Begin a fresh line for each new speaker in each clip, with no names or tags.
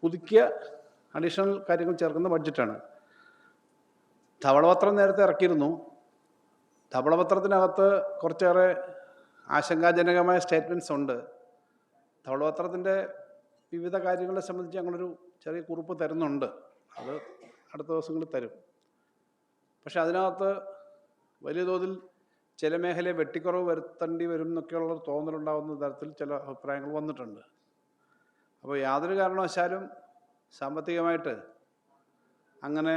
പുതുക്കിയ അഡീഷണൽ കാര്യങ്ങൾ ചേർക്കുന്ന ബഡ്ജറ്റാണ്. ധവളപത്രം നേരത്തെ ഇറക്കിയിരുന്നു. ധവളപത്രത്തിനകത്ത് കുറച്ചേറെ ആശങ്കാജനകമായ സ്റ്റേറ്റ്മെൻറ്റ്സ് ഉണ്ട്. ധവളപത്രത്തിൻ്റെ വിവിധ കാര്യങ്ങളെ സംബന്ധിച്ച് ഞങ്ങളൊരു ചെറിയ കുറിപ്പ് തരുന്നുണ്ട്. അത് അടുത്ത ദിവസങ്ങളിൽ തരും. പക്ഷെ അതിനകത്ത് വലിയ തോതിൽ ചില മേഖലയെ വെട്ടിക്കുറവ് വരുത്തേണ്ടി വരും എന്നൊക്കെയുള്ള തോന്നലുണ്ടാകുന്ന തരത്തിൽ ചില അഭിപ്രായങ്ങൾ വന്നിട്ടുണ്ട്. അപ്പോൾ യാതൊരു കാരണവശാലും സാമ്പത്തികമായിട്ട് അങ്ങനെ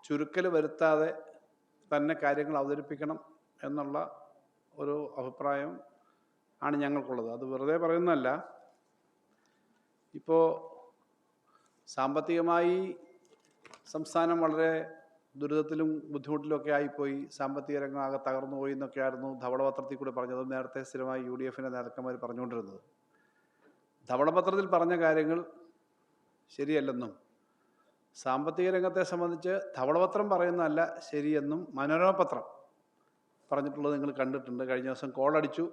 ചുരുക്കൽ വരുത്താതെ തന്നെ കാര്യങ്ങൾ അവതരിപ്പിക്കണം എന്നുള്ള ഒരു അഭിപ്രായം ആണ് ഞങ്ങൾക്കുള്ളത്. അത് വെറുതെ പറയുന്നതല്ല. ഇപ്പോൾ സാമ്പത്തികമായി സംസ്ഥാനം വളരെ ദുരിതത്തിലും ബുദ്ധിമുട്ടിലുമൊക്കെ ആയിപ്പോയി, സാമ്പത്തിക രംഗം ആകെ തകർന്നു പോയി എന്നൊക്കെയായിരുന്നു ധവളപത്രത്തിൽ കൂടി പറഞ്ഞത്. നേരത്തെ സ്ഥിരമായി UDF-ൻ്റെ നേതാക്കന്മാർ പറഞ്ഞുകൊണ്ടിരുന്നത്. ധവളപത്രത്തിൽ പറഞ്ഞ കാര്യങ്ങൾ ശരിയല്ലെന്നും സാമ്പത്തിക രംഗത്തെ സംബന്ധിച്ച് ധവളപത്രം പറയുന്നതല്ല ശരിയെന്നും മനോരമ പത്രം പറഞ്ഞിട്ടുള്ളത് നിങ്ങൾ കണ്ടിട്ടുണ്ട്. കഴിഞ്ഞ ദിവസം കോളടിച്ചു.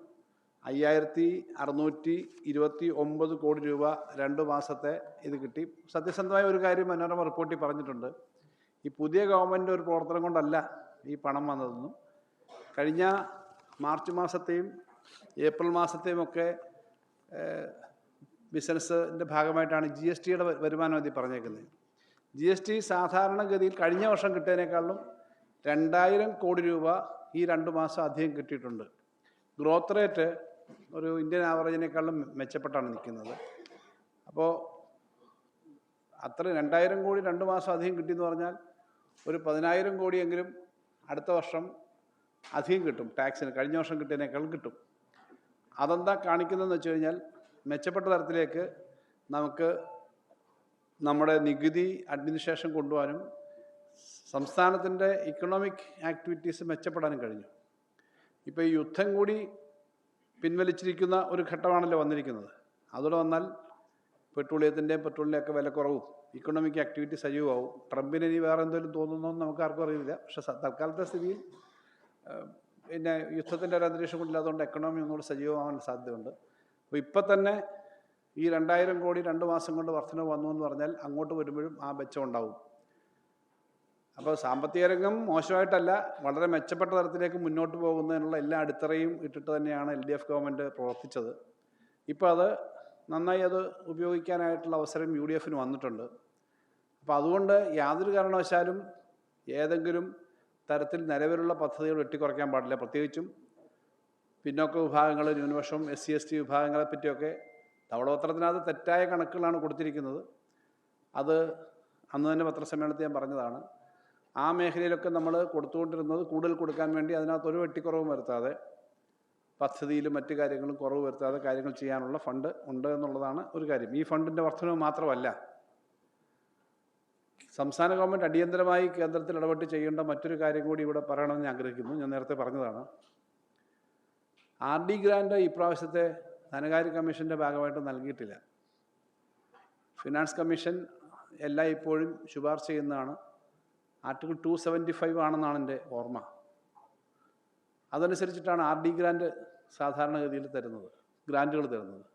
5629 കോടി രൂപ 2 മാസത്തെ ഇത് കിട്ടി. സത്യസന്ധമായ ഒരു കാര്യം മനോരമ റിപ്പോർട്ടിൽ പറഞ്ഞിട്ടുണ്ട്. ഈ പുതിയ ഗവൺമെൻറ് ഒരു പ്രവർത്തനം കൊണ്ടല്ല ഈ പണം വന്നതെന്നും കഴിഞ്ഞ മാർച്ച് മാസത്തെയും ഏപ്രിൽ മാസത്തെയും ഒക്കെ ബിസിനസ്സിൻ്റെ ഭാഗമായിട്ടാണ് GSTയുടെ വരുമാനം അതിൽ പറഞ്ഞേക്കുന്നത്. GST സാധാരണഗതിയിൽ കഴിഞ്ഞ വർഷം കിട്ടിയതിനേക്കാളും 2000 കോടി രൂപ ഈ 2 മാസം അധികം കിട്ടിയിട്ടുണ്ട്. ഗ്രോത്ത് റേറ്റ് ഒരു ഇന്ത്യൻ ആവറേജിനേക്കാളും മെച്ചപ്പെട്ടാണ് നിൽക്കുന്നത്. അപ്പോൾ അത്ര 2000 കോടി 2 മാസം അധികം കിട്ടിയെന്ന് പറഞ്ഞാൽ ഒരു 10,000 കോടിയെങ്കിലും അടുത്ത വർഷം അധികം കിട്ടും. ടാക്സിന് കഴിഞ്ഞ വർഷം കിട്ടിയതിനേക്കാളും കിട്ടും. അതെന്താ കാണിക്കുന്നതെന്ന് വെച്ച് കഴിഞ്ഞാൽ മെച്ചപ്പെട്ട തരത്തിലേക്ക് നമുക്ക് നമ്മുടെ നികുതി അഡ്മിനിസ്ട്രേഷൻ കൊണ്ടുപോകാനും സംസ്ഥാനത്തിൻ്റെ ഇക്കണോമിക് ആക്ടിവിറ്റീസ് മെച്ചപ്പെടാനും കഴിഞ്ഞു. ഇപ്പോൾ ഈ യുദ്ധം കൂടി പിൻവലിച്ചിരിക്കുന്ന ഒരു ഘട്ടമാണല്ലോ വന്നിരിക്കുന്നത്. അതോടെ വന്നാൽ പെട്രോളിൻ്റെയൊക്കെ വിലക്കുറവും ഇക്കണോമിക് ആക്ടിവിറ്റി സജീവമാവും. ട്രംപിന് ഇനി വേറെ എന്തെങ്കിലും തോന്നുന്നതെന്ന് നമുക്ക് ആർക്കും അറിയില്ല. പക്ഷേ തൽക്കാലത്തെ സ്ഥിതിയിൽ പിന്നെ യുദ്ധത്തിൻ്റെ ഒരു അന്തരീക്ഷം കൊണ്ടില്ലാത്തതുകൊണ്ട് എക്കണോമി ഒന്നുകൂടി സജീവമാകാൻ സാധ്യതയുണ്ട്. അപ്പോൾ ഇപ്പം തന്നെ ഈ 2000 കോടി 2 മാസം കൊണ്ട് വർധന വന്നു എന്ന് പറഞ്ഞാൽ അങ്ങോട്ട് വരുമ്പോഴും ആ മെച്ചം ഉണ്ടാവും. അപ്പോൾ സാമ്പത്തിക രംഗം മോശമായിട്ടല്ല, വളരെ മെച്ചപ്പെട്ട തരത്തിലേക്ക് മുന്നോട്ട് പോകുന്നതിനുള്ള എല്ലാ അടിത്തറയും ഇട്ടിട്ട് തന്നെയാണ് LDF ഗവൺമെൻറ് പ്രവർത്തിച്ചത്. ഇപ്പോൾ അത് നന്നായി അത് ഉപയോഗിക്കാനായിട്ടുള്ള അവസരം UDF-ന് വന്നിട്ടുണ്ട്. അപ്പോൾ അതുകൊണ്ട് യാതൊരു കാരണവശാലും ഏതെങ്കിലും തരത്തിൽ നിലവിലുള്ള പദ്ധതികൾ വെട്ടിക്കുറയ്ക്കാൻ പാടില്ല. പ്രത്യേകിച്ചും പിന്നോക്ക വിഭാഗങ്ങൾ, ന്യൂനപക്ഷം, SC/ST വിഭാഗങ്ങളെ പറ്റിയൊക്കെ ധവളപത്രത്തിനകത്ത് തെറ്റായ കണക്കുകളാണ് കൊടുത്തിരിക്കുന്നത്. അത് അന്ന് തന്നെ പത്രസമ്മേളനത്തിൽ ഞാൻ പറഞ്ഞതാണ്. ആ മേഖലയിലൊക്കെ നമ്മൾ കൊടുത്തുകൊണ്ടിരുന്നത് കൂടുതൽ കൊടുക്കാൻ വേണ്ടി അതിനകത്ത് ഒരു വെട്ടിക്കുറവും വരുത്താതെ, പദ്ധതിയിലും മറ്റു കാര്യങ്ങളും കുറവ് വരുത്താതെ കാര്യങ്ങൾ ചെയ്യാനുള്ള ഫണ്ട് ഉണ്ട് എന്നുള്ളതാണ് ഒരു കാര്യം. ഈ ഫണ്ടിൻ്റെ വർധനവ് മാത്രമല്ല, സംസ്ഥാന ഗവൺമെൻറ് അടിയന്തരമായി കേന്ദ്രത്തിൽ ഇടപെട്ട് ചെയ്യേണ്ട മറ്റൊരു കാര്യം കൂടി ഇവിടെ പറയണമെന്ന് ഞാൻ ആഗ്രഹിക്കുന്നു. ഞാൻ നേരത്തെ പറഞ്ഞതാണ്. RD ഗ്രാൻഡ് ഇപ്രാവശ്യത്തെ ധനകാര്യ കമ്മീഷൻ്റെ ഭാഗമായിട്ട് നൽകിയിട്ടില്ല. ഫിനാൻസ് കമ്മീഷൻ ഇപ്പോഴും ശുപാർശ ചെയ്യുന്നതാണ്. ആർട്ടിക്കിൾ 275 ആണെന്നാണ് എൻ്റെ ഓർമ്മ. അതനുസരിച്ചിട്ടാണ് RD ഗ്രാൻഡ് സാധാരണഗതിയിൽ ഗ്രാൻറ്റുകൾ തരുന്നത്.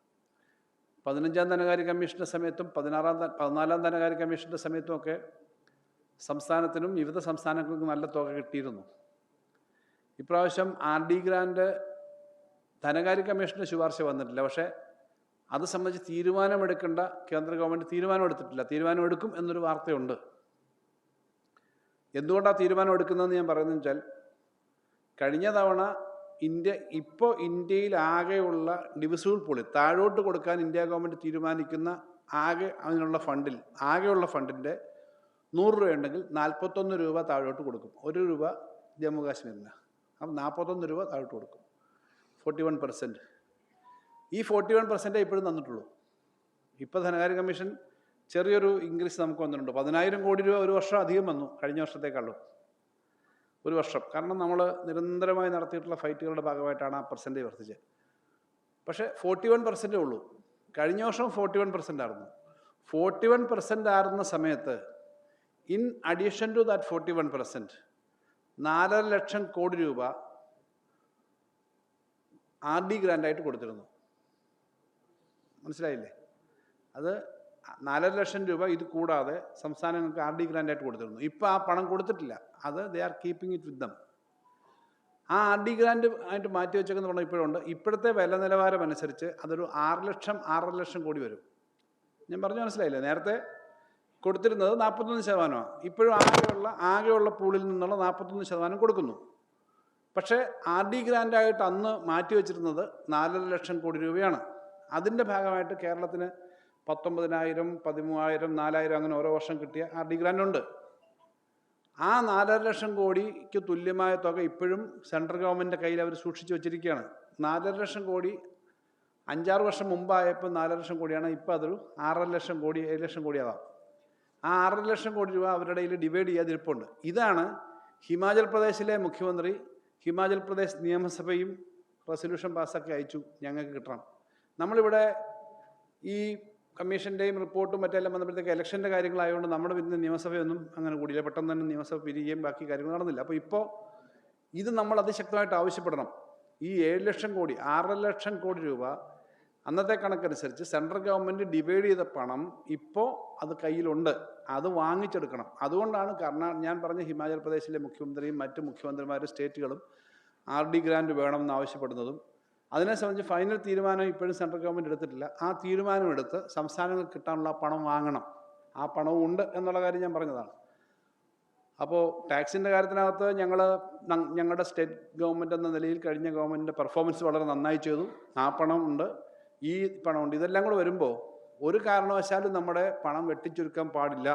15-ാം ധനകാര്യ കമ്മീഷൻ്റെ സമയത്തും 14-ാം ധനകാര്യ കമ്മീഷൻ്റെ സമയത്തുമൊക്കെ സംസ്ഥാനത്തിനും വിവിധ സംസ്ഥാനങ്ങൾക്കും നല്ല തുക കിട്ടിയിരുന്നു. ഇപ്രാവശ്യം RD ഗ്രാൻഡ് ധനകാര്യ കമ്മീഷൻ്റെ ശുപാർശ വന്നിട്ടില്ല. പക്ഷേ അത് സംബന്ധിച്ച് തീരുമാനമെടുക്കേണ്ട കേന്ദ്ര ഗവൺമെൻറ് തീരുമാനമെടുത്തിട്ടില്ല. തീരുമാനമെടുക്കും എന്നൊരു വാർത്തയുണ്ട്. എന്തുകൊണ്ടാണ് തീരുമാനം എടുക്കുന്നതെന്ന് ഞാൻ പറയുന്നത് വെച്ചാൽ, കഴിഞ്ഞ തവണ ഇന്ത്യയിൽ ആകെയുള്ള ഡിവിസിബിൾ പൂളിൽ താഴോട്ട് കൊടുക്കാൻ ഇന്ത്യ ഗവൺമെൻറ് തീരുമാനിക്കുന്ന അതിനുള്ള ആകെയുള്ള ഫണ്ടിൻ്റെ 100 രൂപ ഉണ്ടെങ്കിൽ 41 രൂപ താഴോട്ട് കൊടുക്കും. 1 രൂപ ജമ്മു കാശ്മീരിന്. അപ്പം 41 രൂപ താഴോട്ട് കൊടുക്കും. 41%. ഈ 41% ഇപ്പോഴും തന്നിട്ടുള്ളൂ. ഇപ്പോൾ ധനകാര്യ കമ്മീഷൻ ചെറിയൊരു ഇൻക്രീസ് നമുക്ക് വന്നിട്ടുണ്ട്. 10,000 കോടി രൂപ ഒരു വർഷം അധികം വന്നു കഴിഞ്ഞ വർഷത്തേക്കാളും. ഒരു വർഷം. കാരണം നമ്മൾ നിരന്തരമായി നടത്തിയിട്ടുള്ള ഫൈറ്റുകളുടെ ഭാഗമായിട്ടാണ് ആ പെർസെൻറ്റേജ് വർദ്ധിച്ചത്. പക്ഷേ 41% ഉള്ളൂ. കഴിഞ്ഞ വർഷം 41% ആയിരുന്നു. 41% ആയിരുന്ന സമയത്ത് in addition to that 41% 4.5 lakh crore രൂപ RD ഗ്രാൻഡായിട്ട് കൊടുത്തിരുന്നു. മനസ്സിലായില്ലേ? അത് 4.5 ലക്ഷം രൂപ ഇത് കൂടാതെ സംസ്ഥാനങ്ങൾക്ക് RD ഗ്രാൻഡായിട്ട് കൊടുത്തിരുന്നു. ഇപ്പോൾ ആ പണം കൊടുത്തിട്ടില്ല. അത് they are keeping it with dum. ആ RD ഗ്രാൻഡ് ആയിട്ട് മാറ്റി വെച്ചേക്കെന്ന് പറഞ്ഞാൽ ഇപ്പോഴുണ്ട്. ഇപ്പോഴത്തെ വില നിലവാരം അനുസരിച്ച് അതൊരു 6 ലക്ഷം 6.5 ലക്ഷം കോടി വരും. ഞാൻ പറഞ്ഞു മനസ്സിലായില്ലേ? നേരത്തെ കൊടുത്തിരുന്നത് 41%. ഇപ്പോഴും ആകെയുള്ള പൂളിൽ നിന്നുള്ള 41% കൊടുക്കുന്നു. പക്ഷേ RD ഗ്രാൻഡായിട്ട് അന്ന് മാറ്റി വെച്ചിരുന്നത് 4.5 ലക്ഷം കോടി രൂപയാണ്. അതിൻ്റെ ഭാഗമായിട്ട് കേരളത്തിന് 19,000, 13,000, 4,000 അങ്ങനെ ഓരോ വർഷം കിട്ടിയ RD ഗ്രാൻഡുണ്ട്. ആ 4.5 ലക്ഷം കോടിക്ക് തുല്യമായ തുക ഇപ്പോഴും സെൻട്രൽ ഗവൺമെൻറ്റിൻ്റെ കയ്യിൽ അവർ സൂക്ഷിച്ചു വെച്ചിരിക്കുകയാണ്. 4.5 ലക്ഷം കോടി 5-6 വർഷം മുമ്പായപ്പോൾ 4 ലക്ഷം കോടിയാണ്. ഇപ്പോൾ അതൊരു 6.5 ലക്ഷം കോടി 7 ലക്ഷം കോടിയാവാം. ആ 6.5 ലക്ഷം കോടി രൂപ അവരുടെ കയ്യിൽ ഡിവൈഡ് ചെയ്യാതിരിപ്പുണ്ട്. ഇതാണ് ഹിമാചൽ പ്രദേശിലെ മുഖ്യമന്ത്രി, ഹിമാചൽ പ്രദേശ് നിയമസഭയും റെസൊല്യൂഷൻ പാസ്സാക്കി അയച്ചു, ഞങ്ങൾക്ക് കിട്ടണം. നമ്മളിവിടെ ഈ കമ്മീഷൻ്റെയും റിപ്പോർട്ടും മറ്റെല്ലാം വന്നപ്പോഴത്തേക്ക് ഇലക്ഷൻ്റെ കാര്യങ്ങളായതുകൊണ്ട് നമ്മുടെ പിന്നെ നിയമസഭയൊന്നും അങ്ങനെ കൂടിയില്ല. പെട്ടെന്ന് തന്നെ നിയമസഭ പിരിയുകയും ബാക്കി കാര്യങ്ങൾ നടന്നില്ല. അപ്പോൾ ഇപ്പോൾ ഇത് നമ്മൾ അതിശക്തമായിട്ട് ആവശ്യപ്പെടണം. ഈ 7 ലക്ഷം കോടി 6.5 ലക്ഷം കോടി രൂപ അന്നത്തെ കണക്കനുസരിച്ച് സെൻട്രൽ ഗവൺമെൻറ് ഡിവൈഡ് ചെയ്ത പണം ഇപ്പോൾ അത് കയ്യിലുണ്ട്. അത് വാങ്ങിച്ചെടുക്കണം. അതുകൊണ്ടാണ് ഞാൻ പറഞ്ഞ ഹിമാചൽ പ്രദേശിലെ മുഖ്യമന്ത്രിയും മറ്റ് മുഖ്യമന്ത്രിമാരും സ്റ്റേറ്റുകളും RD ഗ്രാൻഡ് വേണമെന്ന് ആവശ്യപ്പെടുന്നതും. അതിനെ സംബന്ധിച്ച് ഫൈനൽ തീരുമാനം ഇപ്പോഴും സെൻട്രൽ ഗവൺമെൻറ് എടുത്തിട്ടില്ല. ആ തീരുമാനമെടുത്ത് സംസ്ഥാനങ്ങൾക്ക് കിട്ടാനുള്ള പണം വാങ്ങണം. ആ പണവും ഉണ്ട് എന്നുള്ള കാര്യം ഞാൻ പറഞ്ഞതാണ്. അപ്പോൾ ടാക്സിൻ്റെ കാര്യത്തിനകത്ത് ഞങ്ങളുടെ സ്റ്റേറ്റ് ഗവൺമെൻറ് എന്ന നിലയിൽ കഴിഞ്ഞ ഗവൺമെൻറ്റിൻ്റെ പെർഫോമൻസ് വളരെ നന്നായി ചെയ്തു. ആ പണം ഉണ്ട്, ഈ പണമുണ്ട്. ഇതെല്ലാം കൂടെ വരുമ്പോൾ ഒരു കാരണവശാലും നമ്മുടെ പണം വെട്ടിച്ചുരുക്കാൻ പാടില്ല.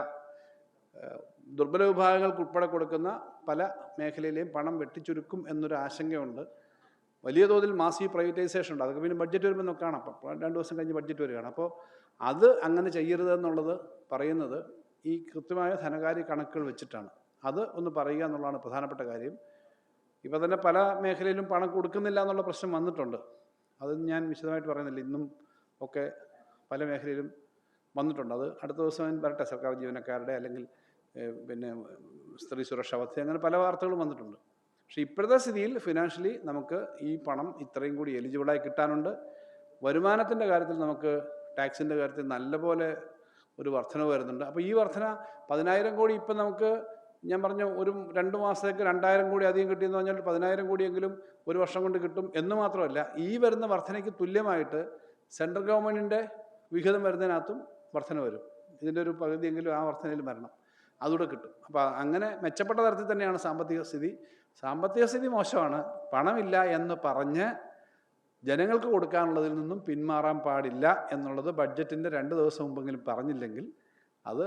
ദുർബല വിഭാഗങ്ങൾക്ക് ഉൾപ്പെടെ കൊടുക്കുന്ന പല മേഖലയിലെയും പണം വെട്ടിച്ചുരുക്കും എന്നൊരു ആശങ്കയുണ്ട്. വലിയ തോതിൽ മാസീവ് പ്രൈവറ്റൈസേഷൻ ഉണ്ട്. അതൊക്കെ പിന്നെ ബഡ്ജറ്റ് വരുമ്പോൾ നമുക്ക് കാണാം. അപ്പം 2 ദിവസം കഴിഞ്ഞ് ബഡ്ജറ്റ് വരികയാണ്. അപ്പോൾ അത് അങ്ങനെ ചെയ്യരുതെന്നുള്ളത് പറയുന്നത് ഈ കൃത്യമായ ധനകാര്യ കണക്കുകൾ വെച്ചിട്ടാണ്. അത് ഒന്ന് പറയുക എന്നുള്ളതാണ് പ്രധാനപ്പെട്ട കാര്യം. ഇപ്പോൾ തന്നെ പല മേഖലയിലും പണം കൊടുക്കുന്നില്ല എന്നുള്ള പ്രശ്നം വന്നിട്ടുണ്ട്. അത് ഞാൻ വിശദമായിട്ട് പറയുന്നില്ല. ഇന്നും ഒക്കെ പല മേഖലയിലും വന്നിട്ടുണ്ട്. അത് അടുത്ത ദിവസം വരട്ടെ. സർക്കാർ ജീവനക്കാരുടെ അല്ലെങ്കിൽ പിന്നെ സ്ത്രീ സുരക്ഷാ പദ്ധതി, അങ്ങനെ പല വാർത്തകളും വന്നിട്ടുണ്ട്. പക്ഷേ ഇപ്പോഴത്തെ സ്ഥിതിയിൽ ഫിനാൻഷ്യലി നമുക്ക് ഈ പണം ഇത്രയും കൂടി എലിജിബിളായി കിട്ടാനുണ്ട്. വരുമാനത്തിൻ്റെ കാര്യത്തിൽ നമുക്ക് ടാക്സിൻ്റെ കാര്യത്തിൽ നല്ലപോലെ ഒരു വർധനവ് വരുന്നുണ്ട്. അപ്പോൾ ഈ വർധന 10,000 കോടി ഇപ്പം നമുക്ക്, ഞാൻ പറഞ്ഞു, ഒരു 2 മാസത്തേക്ക് 2,000 കോടി അധികം കിട്ടിയെന്ന് പറഞ്ഞാൽ 10,000 കോടിയെങ്കിലും ഒരു വർഷം കൊണ്ട് കിട്ടും എന്ന് മാത്രമല്ല, ഈ വരുന്ന വർധനയ്ക്ക് തുല്യമായിട്ട് സെൻട്രൽ ഗവൺമെൻറ്റിൻ്റെ വിഹിതം വരുന്നതിനകത്തും വർധന വരും. ഇതിൻ്റെ ഒരു പകുതിയെങ്കിലും ആ വർധനയിൽ വരണം. അതുകൂടെ കിട്ടും. അപ്പോൾ അങ്ങനെ മെച്ചപ്പെട്ട തരത്തിൽ തന്നെയാണ് സാമ്പത്തിക സ്ഥിതി. സാമ്പത്തിക സ്ഥിതി മോശമാണ്, പണമില്ല എന്ന് പറഞ്ഞ് ജനങ്ങൾക്ക് കൊടുക്കാനുള്ളതിൽ നിന്നും പിന്മാറാൻ പാടില്ല എന്നുള്ളത് ബഡ്ജറ്റിൻ്റെ 2 ദിവസം മുമ്പെങ്കിലും പറഞ്ഞില്ലെങ്കിൽ അത്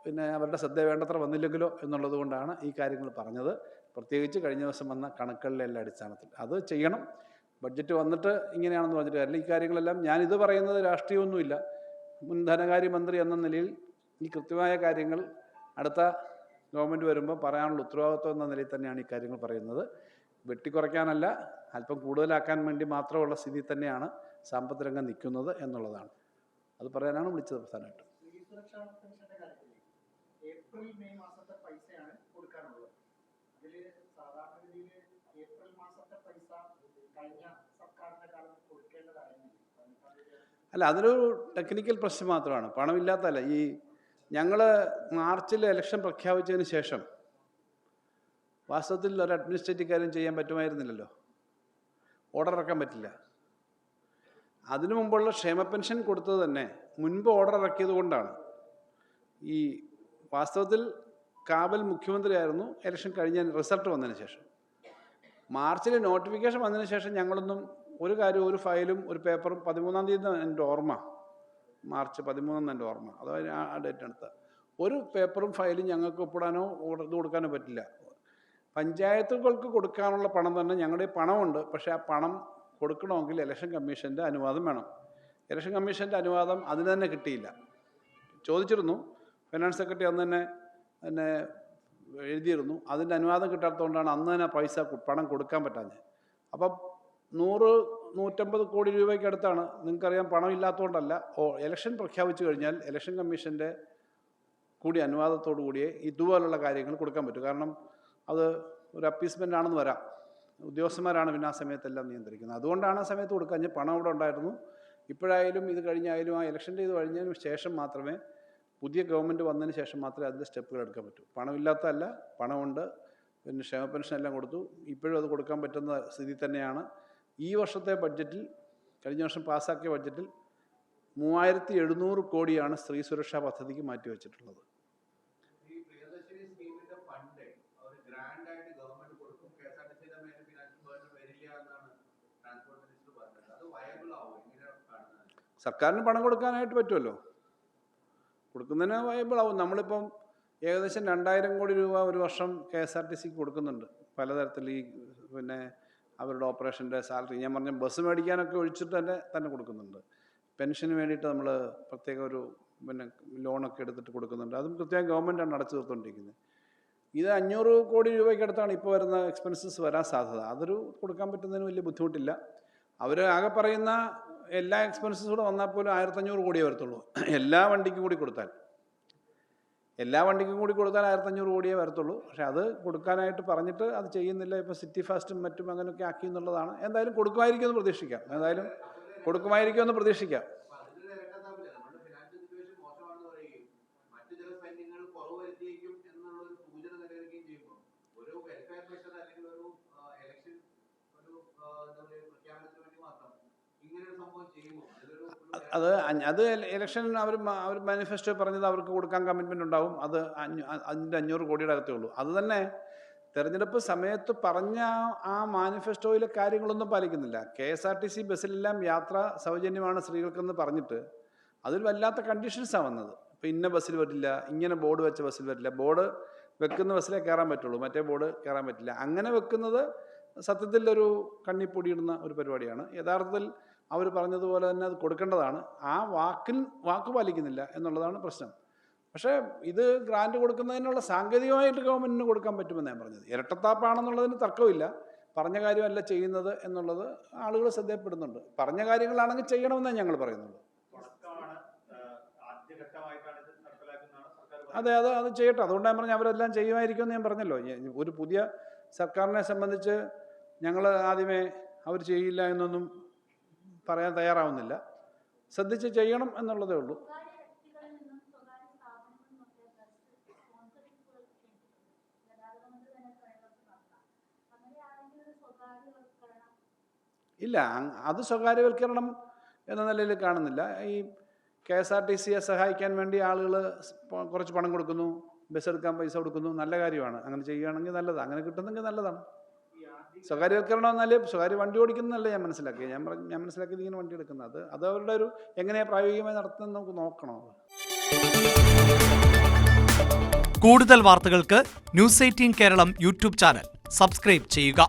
പിന്നെ അവരുടെ ശ്രദ്ധ വേണ്ടത്ര വന്നില്ലെങ്കിലോ എന്നുള്ളത് കൊണ്ടാണ് ഈ കാര്യങ്ങൾ പറഞ്ഞത്. പ്രത്യേകിച്ച് കഴിഞ്ഞ ദിവസം വന്ന കണക്കുകളിലെ എല്ലാ അടിസ്ഥാനത്തിൽ അത് ചെയ്യണം. ബഡ്ജറ്റ് വന്നിട്ട് ഇങ്ങനെയാണെന്ന് പറഞ്ഞിട്ട് കാര്യമില്ല. ഈ കാര്യങ്ങളെല്ലാം ഞാനിത് പറയുന്നത് രാഷ്ട്രീയമൊന്നുമില്ല. മുൻ ധനകാര്യമന്ത്രി എന്ന നിലയിൽ ഈ കൃത്യമായ കാര്യങ്ങൾ അടുത്ത ഗവൺമെൻറ് വരുമ്പോൾ പറയാനുള്ള ഉത്തരവാദിത്വം എന്ന നിലയിൽ തന്നെയാണ് ഈ കാര്യങ്ങൾ പറയുന്നത്. വെട്ടിക്കുറയ്ക്കാനല്ല, അല്പം കൂടുതലാക്കാൻ വേണ്ടി മാത്രമുള്ള സ്ഥിതി തന്നെയാണ് സാമ്പത്തിക രംഗം നിൽക്കുന്നത് എന്നുള്ളതാണ്. അത് പറയാനാണ് വിളിച്ചത് പ്രധാനമായിട്ടും.
ഏപ്രിൽ മെയ് മാസത്തെ പൈസയാണ് കൊടുക്കാനുള്ളത്. അതിൽ സാധാരണ രീതിയിൽ ഏപ്രിൽ മാസത്തെ പൈസ കഴിഞ്ഞ സർക്കാരിന്റെ കാലത്ത് കൊടുക്കേണ്ടതായിരുന്നു.
അല്ല, അതൊരു ടെക്നിക്കൽ പ്രശ്നം മാത്രമാണ്, പണമില്ലാത്തല്ല. ഈ ഞങ്ങൾ മാർച്ചിൽ ഇലക്ഷൻ പ്രഖ്യാപിച്ചതിന് ശേഷം വാസ്തവത്തിൽ ഒരു അഡ്മിനിസ്ട്രേറ്റീവ് കാര്യം ചെയ്യാൻ പറ്റുമായിരുന്നില്ലല്ലോ. ഓർഡർ ഇറക്കാൻ പറ്റില്ല. അതിനു മുമ്പുള്ള ക്ഷേമ പെൻഷൻ കൊടുത്തത് തന്നെ മുൻപ് ഓർഡർ ഇറക്കിയത് കൊണ്ടാണ്. ഈ വാസ്തവത്തിൽ കാബൽ മുഖ്യമന്ത്രിയായിരുന്നു ഇലക്ഷൻ കഴിഞ്ഞ റിസൾട്ട് വന്നതിന് ശേഷം. മാർച്ചിൽ നോട്ടിഫിക്കേഷൻ വന്നതിന് ശേഷം ഞങ്ങളൊന്നും ഒരു കാര്യവും, ഒരു ഫയലും ഒരു പേപ്പറും 13-ാം തീയതി എൻ്റെ ഓർമ്മ, മാർച്ച് 13 എൻ്റെ ഓർമ്മ, അതായത് ആ ഡേറ്റ് എടുത്ത ഒരു പേപ്പറും ഫയലും ഞങ്ങൾക്ക് ഒപ്പിടാനോ ഇത് കൊടുക്കാനോ പറ്റില്ല. പഞ്ചായത്തുകൾക്ക് കൊടുക്കാനുള്ള പണം തന്നെ ഞങ്ങളുടെ പണമുണ്ട്. പക്ഷേ ആ പണം കൊടുക്കണമെങ്കിൽ ഇലക്ഷൻ കമ്മീഷൻ്റെ അനുവാദം വേണം. ഇലക്ഷൻ കമ്മീഷൻ്റെ അനുവാദം അതിന് തന്നെ കിട്ടിയില്ല. ചോദിച്ചിരുന്നു, ഫൈനാൻസ് സെക്രട്ടറി അന്ന് തന്നെ എഴുതിയിരുന്നു. അതിൻ്റെ അനുവാദം കിട്ടാത്തതുകൊണ്ടാണ് അന്ന് തന്നെ പണം കൊടുക്കാൻ പറ്റാഞ്ഞത്. അപ്പം 100-150 കോടി രൂപയ്ക്ക് അടുത്താണ്. നിങ്ങൾക്കറിയാം, പണം ഇല്ലാത്തതുകൊണ്ടല്ല. ഇലക്ഷൻ പ്രഖ്യാപിച്ചു കഴിഞ്ഞാൽ ഇലക്ഷൻ കമ്മീഷൻ്റെ കൂടി അനുവാദത്തോടു കൂടിയേ ഇതുപോലുള്ള കാര്യങ്ങൾ കൊടുക്കാൻ പറ്റും. കാരണം അത് ഒരു അപ്പീസ്മെൻ്റ് ആണെന്ന് വരാം. ഉദ്യോഗസ്ഥന്മാരാണ് പിന്നെ ആ സമയത്തെല്ലാം നിയന്ത്രിക്കുന്നത്. അതുകൊണ്ടാണ് ആ സമയത്ത് കൊടുക്കാൻ. പണം അവിടെ ഉണ്ടായിരുന്നു, ഇപ്പോഴായാലും ഇത് കഴിഞ്ഞായാലും ആ ഇലക്ഷൻ്റെ ഇത് കഴിഞ്ഞതിന് ശേഷം മാത്രമേ, പുതിയ ഗവൺമെൻറ് വന്നതിന് ശേഷം മാത്രമേ അതിൻ്റെ സ്റ്റെപ്പുകൾ എടുക്കാൻ പറ്റൂ. പണമില്ലാത്തതല്ല, പണമുണ്ട്. പിന്നെ ക്ഷേമ പെൻഷൻ എല്ലാം കൊടുത്തു. ഇപ്പോഴും അത് കൊടുക്കാൻ പറ്റുന്ന സ്ഥിതി തന്നെയാണ്. ഈ വർഷത്തെ ബഡ്ജറ്റിൽ, കഴിഞ്ഞ വർഷം പാസ്സാക്കിയ ബഡ്ജറ്റിൽ 3700 കോടിയാണ് സ്ത്രീ സുരക്ഷാ പദ്ധതിക്ക് മാറ്റിവെച്ചിട്ടുള്ളത്. സർക്കാരിന് പണം കൊടുക്കാനായിട്ട് പറ്റുമല്ലോ, കൊടുക്കുന്നതിന് വയബിളാവും. നമ്മളിപ്പം ഏകദേശം 2000 കോടി രൂപ ഒരു വർഷം KSRTCക്ക് കൊടുക്കുന്നുണ്ട്. പലതരത്തിൽ ഈ പിന്നെ അവരുടെ ഓപ്പറേഷൻ്റെ സാലറി, ഞാൻ പറഞ്ഞ ബസ് മേടിക്കാനൊക്കെ ഒഴിച്ചിട്ട് തന്നെ കൊടുക്കുന്നുണ്ട്. പെൻഷന് വേണ്ടിയിട്ട് നമ്മൾ പ്രത്യേക ഒരു പിന്നെ ലോണൊക്കെ എടുത്തിട്ട് കൊടുക്കുന്നുണ്ട്. അതും കൃത്യമായി ഗവൺമെൻറ്റാണ് അടച്ചു തീർത്തുകൊണ്ടിരിക്കുന്നത്. ഇത് 500 കോടി രൂപയ്ക്കടുത്താണ് ഇപ്പോൾ വരുന്ന എക്സ്പെൻസസ് വരാൻ സാധ്യത. അതൊരു കൊടുക്കാൻ പറ്റുന്നതിന് വലിയ ബുദ്ധിമുട്ടില്ല. അവർ ആകെ പറയുന്ന എല്ലാ എക്സ്പെൻസസും കൂടെ വന്നാൽ പോലും 1500 കോടിയേ വരത്തുള്ളൂ. എല്ലാ വണ്ടിക്കും കൂടി കൊടുത്താൽ 1500 കോടിയേ വരത്തുള്ളൂ. പക്ഷേ അത് കൊടുക്കാനായിട്ട് പറഞ്ഞിട്ട് അത് ചെയ്യുന്നില്ല. ഇപ്പോൾ സിറ്റി ഫാസ്റ്റും മറ്റും അങ്ങനെയൊക്കെ ആക്കി എന്നുള്ളതാണ്. എന്തായാലും കൊടുക്കുമായിരിക്കുമെന്ന് പ്രതീക്ഷിക്കാം. അത് ഇലക്ഷൻ അവർ മാനിഫെസ്റ്റോ പറഞ്ഞത് അവർക്ക് കൊടുക്കാൻ കമ്മിറ്റ്മെൻ്റ് ഉണ്ടാവും. അത് അതിൻ്റെ 500 കോടിയുടെ അകത്തേ ഉള്ളൂ. അത് തന്നെ തെരഞ്ഞെടുപ്പ് സമയത്ത് പറഞ്ഞ ആ മാനിഫെസ്റ്റോയിലെ കാര്യങ്ങളൊന്നും പാലിക്കുന്നില്ല. KSRTC ബസ്സിലെല്ലാം യാത്ര സൗജന്യമാണ് സ്ത്രീകൾക്കെന്ന് പറഞ്ഞിട്ട് അതിൽ വല്ലാത്ത കണ്ടീഷൻസാണ് വന്നത്. ഇപ്പോൾ ഇന്ന ബസ്സിൽ വരില്ല, ഇങ്ങനെ ബോർഡ് വെച്ച ബസ്സിൽ വരില്ല, ബോർഡ് വെക്കുന്ന ബസ്സിലേ കയറാൻ പറ്റുള്ളൂ, മറ്റേ ബോർഡ് കയറാൻ പറ്റില്ല. അങ്ങനെ വെക്കുന്നത് സത്യത്തിൽ ഒരു കണ്ണിപ്പൊടിയിടുന്ന ഒരു പരിപാടിയാണ്. യഥാർത്ഥത്തിൽ അവർ പറഞ്ഞതുപോലെ തന്നെ അത് കൊടുക്കേണ്ടതാണ്. ആ വാക്ക് പാലിക്കുന്നില്ല എന്നുള്ളതാണ് പ്രശ്നം. പക്ഷേ ഇത് ഗ്രാൻറ്റ് കൊടുക്കുന്നതിനുള്ള സാങ്കേതികമായിട്ട് ഗവൺമെൻറ്റിന് കൊടുക്കാൻ പറ്റുമെന്ന് ഞാൻ പറഞ്ഞത്. ഇരട്ടത്താപ്പാണെന്നുള്ളതിന് തർക്കമില്ല. പറഞ്ഞ കാര്യമല്ല ചെയ്യുന്നത് എന്നുള്ളത് ആളുകൾ ശ്രദ്ധയപ്പെടുന്നുണ്ട്. പറഞ്ഞ കാര്യങ്ങളാണെങ്കിൽ ചെയ്യണമെന്നാണ് ഞങ്ങൾ പറയുന്നുള്ളൂ. അതെ, അത് ചെയ്യട്ടെ. അതുകൊണ്ടാണ് ഞാൻ പറഞ്ഞത് അവരെല്ലാം ചെയ്യുമായിരിക്കുമെന്ന് ഞാൻ പറഞ്ഞല്ലോ. ഒരു പുതിയ സർക്കാരിനെ സംബന്ധിച്ച് ഞങ്ങൾ ആദ്യമേ അവർ ചെയ്യില്ല എന്നൊന്നും പറയാൻ തയ്യാറാവുന്നില്ല. ശ്രദ്ധിച്ച് ചെയ്യണം എന്നുള്ളതേ ഉള്ളൂ. ഇല്ല, അത് സ്വകാര്യവൽക്കരണം എന്ന നിലയിൽ കാണുന്നില്ല. ഈ KSRTCയെ സഹായിക്കാൻ വേണ്ടി ആളുകൾ കുറച്ച് പണം കൊടുക്കുന്നു, ബസ് എടുക്കാൻ പൈസ കൊടുക്കുന്നു, നല്ല കാര്യമാണ്. അങ്ങനെ ചെയ്യുകയാണെങ്കിൽ നല്ലതാണ്, അങ്ങനെ കിട്ടുന്നെങ്കിൽ നല്ലതാണ്. സ്വകാര്യവൽക്കരണം എന്നാൽ സ്വകാര്യ വണ്ടി ഓടിക്കുന്നതല്ല ഞാൻ മനസ്സിലാക്കിയത്. ഞാൻ മനസ്സിലാക്കിയത് ഇങ്ങനെ വണ്ടി എടുക്കുന്നത് അത് അവരുടെ ഒരു എങ്ങനെയാണ് പ്രായോഗികമായി നടത്തുന്നത് നമുക്ക് നോക്കണം.
കൂടുതൽ വാർത്തകൾക്ക് News 18 കേരളം യൂട്യൂബ് ചാനൽ സബ്സ്ക്രൈബ് ചെയ്യുക.